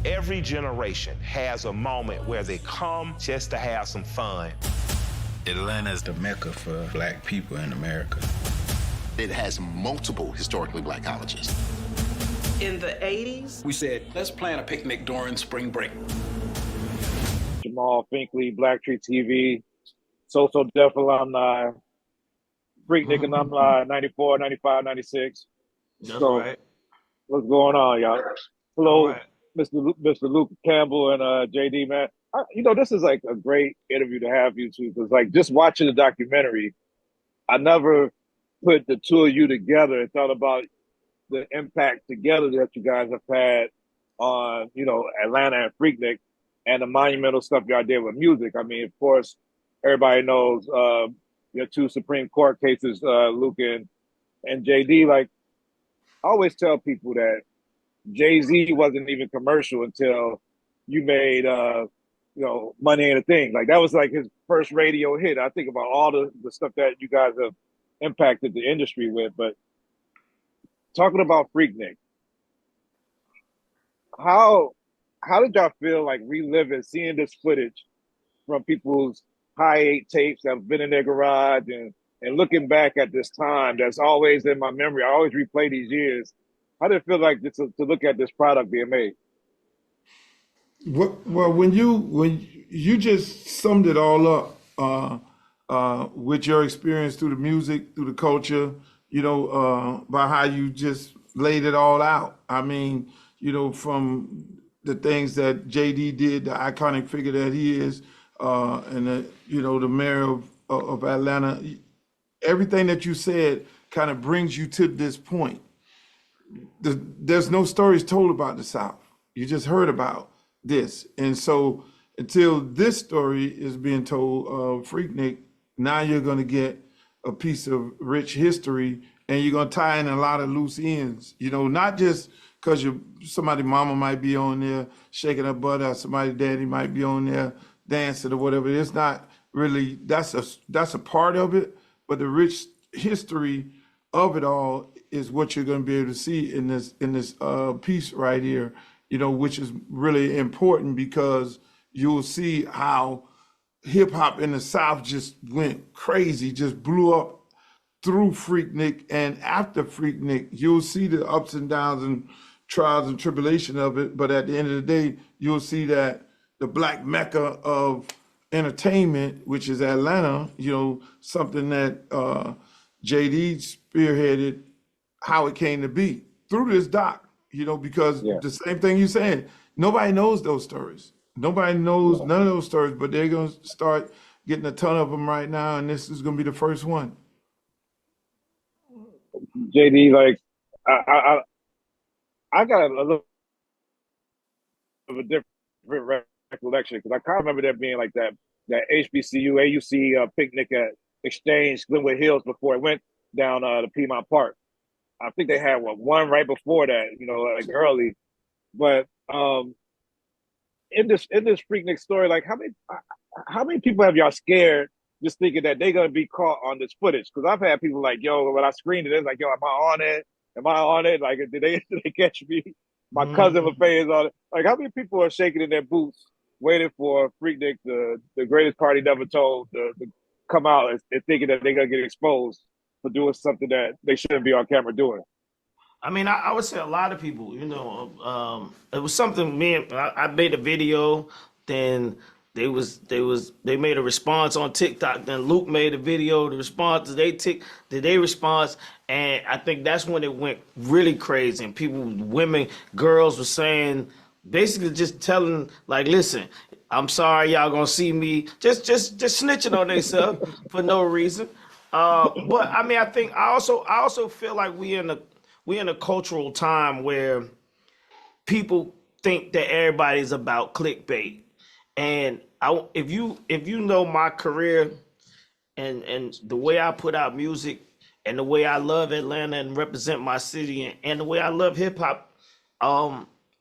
Every generation has a moment where they come just to have some fun. Atlanta is the mecca for black people in America. It has multiple historically black colleges. In the 80s, we said, let's plan a picnic during spring break. Jamaal Finkley, BlackTree TV, So Def alumni, FreakNik alumni, 94, 95, 96. That's right. What's going on, y'all? Hello, right. Mr. Luke Campbell and JD, man. This is like a great interview to have you two, because like just watching the documentary, I never put the two of you together and thought about the impact together that you guys have had on, Atlanta and FreakNik and the monumental stuff y'all did with music. I mean, of course, everybody knows your two Supreme Court cases, Luke and JD. Like, I always tell people that Jay-Z wasn't even commercial until you made, Money Ain't a Thing. Like, that was like his first radio hit. I think about all the stuff that you guys have impacted the industry with. But talking about FreakNik, how did y'all feel like reliving, seeing this footage from people's high 8 tapes that have been in their garage and looking back at this time that's always in my memory? I always replay these years. How did it feel like to look at this product being made? Well, when you just summed it all up with your experience through the music, through the culture, by how you just laid it all out. I mean, from the things that JD did, the iconic figure that he is, and the mayor of Atlanta, everything that you said kind of brings you to this point. There's no stories told about the South. You just heard about this. And so until this story is being told of FreakNik, now you're going to get a piece of rich history, and you're going to tie in a lot of loose ends, not just because somebody mama might be on there shaking her butt, or somebody daddy might be on there dancing or whatever. It's not really, that's a part of it, but the rich history of it all is what you're going to be able to see in this piece right here, which is really important, because you'll see how hip hop in the South just went crazy, just blew up through FreakNik, and after FreakNik, you'll see the ups and downs and trials and tribulation of it. But at the end of the day, you'll see that the black mecca of entertainment, which is Atlanta, something that JD spearheaded, how it came to be through this doc, because the same thing you said, nobody knows those stories. Nobody knows none of those stories, but they're going to start getting a ton of them right now, and this is going to be the first one. JD, like, I got a little of a different recollection, because I kind of remember there being like that HBCU, AUC picnic at Exchange, Glenwood Hills, before it went down to Piedmont Park. I think they had one right before that, like early. But in this FreakNik story, like how many people have y'all scared just thinking that they're gonna be caught on this footage? Because I've had people like, yo, when I screened it, it's like, yo, am I on it? Am I on it? Like, did they catch me? My cousin LaFay is on it. Like, how many people are shaking in their boots waiting for FreakNik, the greatest party never told, to come out and thinking that they're gonna get exposed for doing something that they shouldn't be on camera doing? I mean, I would say a lot of people, it was something I made a video, then they made a response on TikTok, then Luke made a video, the response, did they response? And I think that's when it went really crazy, and people, women, girls were saying, basically just telling, like, listen, I'm sorry y'all gonna see me, just snitching on themselves for no reason. But I mean, I also feel like we in a cultural time where people think that everybody's about clickbait. And if you know my career and the way I put out music and the way I love Atlanta and represent my city and the way I love hip hop,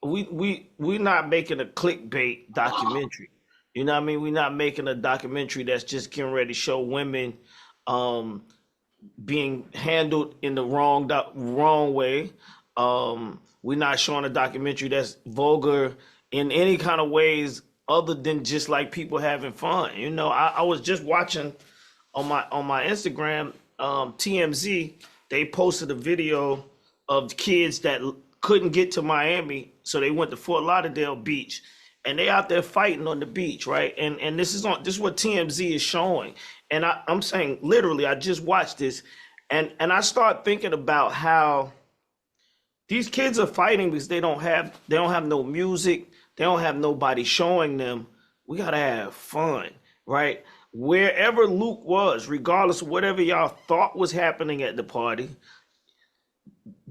we're not making a clickbait documentary. You know what I mean? We're not making a documentary that's just getting ready to show women being handled in the wrong way. We're not showing a documentary that's vulgar in any kind of ways other than just like people having fun. You know, I was just watching on my Instagram, TMZ, they posted a video of kids that couldn't get to Miami, so they went to Fort Lauderdale Beach, and they out there fighting on the beach, right? And this is what TMZ is showing. And I'm saying literally, I just watched this, and I start thinking about how these kids are fighting because they don't have no music, they don't have nobody showing them. We gotta have fun, right? Wherever Luke was, regardless of whatever y'all thought was happening at the party,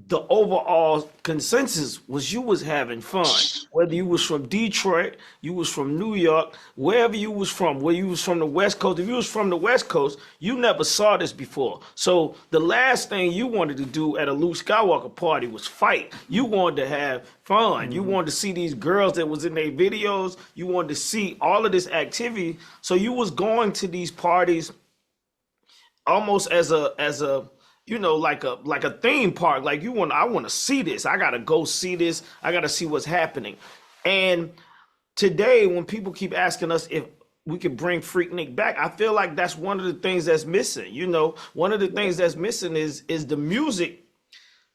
the overall consensus was you was having fun. Whether you was from Detroit, you was from New York, wherever you was from, where you was from the West Coast, if you was from the West Coast, you never saw this before. So the last thing you wanted to do at a Luke Skywalker party was fight. You wanted to have fun. You wanted to see these girls that was in their videos. You wanted to see all of this activity. So you was going to these parties almost as a you know, like a theme park. Like I want to see this. I gotta go see this. I gotta see what's happening. And today, when people keep asking us if we could bring FreakNik back, I feel like that's one of the things that's missing. You know, one of the things that's missing is the music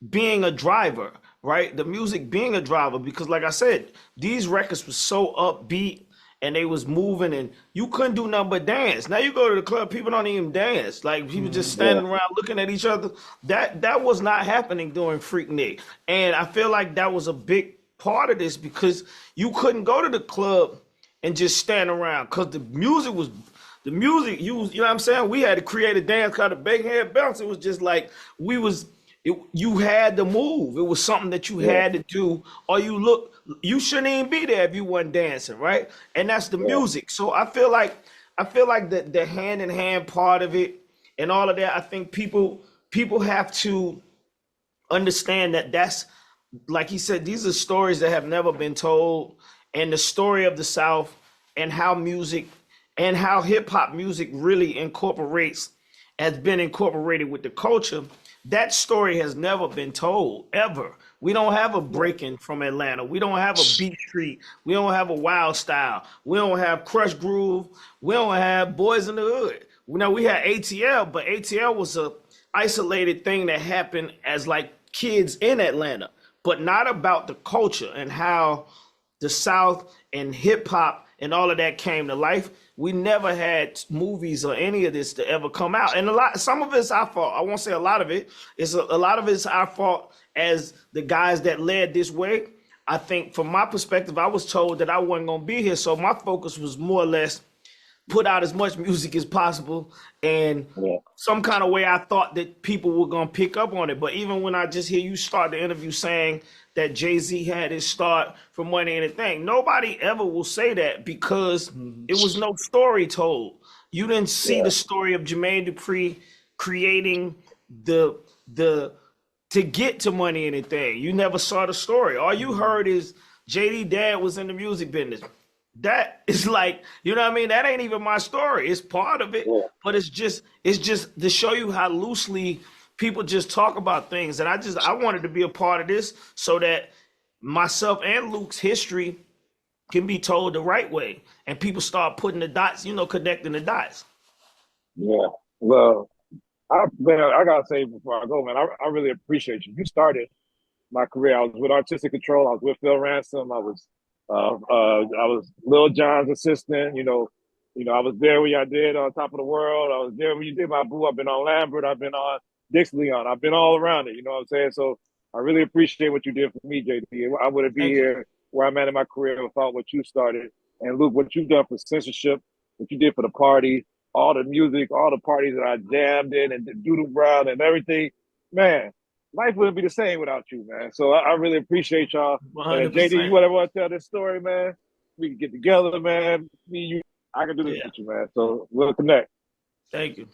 being a driver, right? The music being a driver, because like I said, these records were so upbeat and they was moving, and you couldn't do nothing but dance. Now you go to the club, people don't even dance. Like people just standing around looking at each other. That was not happening during FreakNik. And I feel like that was a big part of this, because you couldn't go to the club and just stand around, because the music, you know what I'm saying? We had to create a dance called the Big Head Bounce. It was just like you had to move. It was something that you had to do, or you shouldn't even be there if you wasn't dancing, right? And that's the music. So I feel like the hand in hand part of it and all of that, I think people have to understand that that's, like he said, these are stories that have never been told, and the story of the South and how music and how hip hop music really has been incorporated with the culture. That story has never been told, ever. We don't have a Breakin' from Atlanta. We don't have a Beat Street. We don't have a Wild Style. We don't have Crush Groove. We don't have Boys in the Hood. We had ATL, but ATL was a isolated thing that happened as like kids in Atlanta, but not about the culture and how the South and hip hop and all of that came to life. We never had movies or any of this to ever come out. And some of it's our fault. I won't say a lot of it. A lot of it's our fault as the guys that led this way. I think from my perspective, I was told that I wasn't going to be here. So my focus was more or less put out as much music as possible. And some kind of way I thought that people were going to pick up on it. But even when I just hear you start the interview saying that Jay-Z had his start from Money and a Thing, nobody ever will say that, because it was no story told. You didn't see the story of Jermaine Dupri creating to get to Money and a Thing. You never saw the story. All you heard is JD dad was in the music business. That is like, you know what I mean? That ain't even my story. It's part of it, but it's just to show you how loosely people just talk about things. And I wanted to be a part of this so that myself and Luke's history can be told the right way, and people start putting the dots, connecting the dots. Yeah. Well, I gotta say before I go, man, I really appreciate you. You started my career. I was with Artistic Control. I was with Phil Ransom. I was Lil Jon's assistant. I was there when y'all did On Top of the World. I was there when you did my boo. I've been on Lambert. I've been on Dix Leon. I've been all around it. You know what I'm saying? So I really appreciate what you did for me, JD. I wouldn't be here where I'm at in my career without what you started. And Luke, what you've done for censorship, what you did for the party, all the music, all the parties that I jammed in, and the Doodle Brown and everything, man, life wouldn't be the same without you, man. So I really appreciate y'all. And JD, you want to tell this story, man? We can get together, man. Me, you, I can do this with you, man. So we'll connect. Thank you.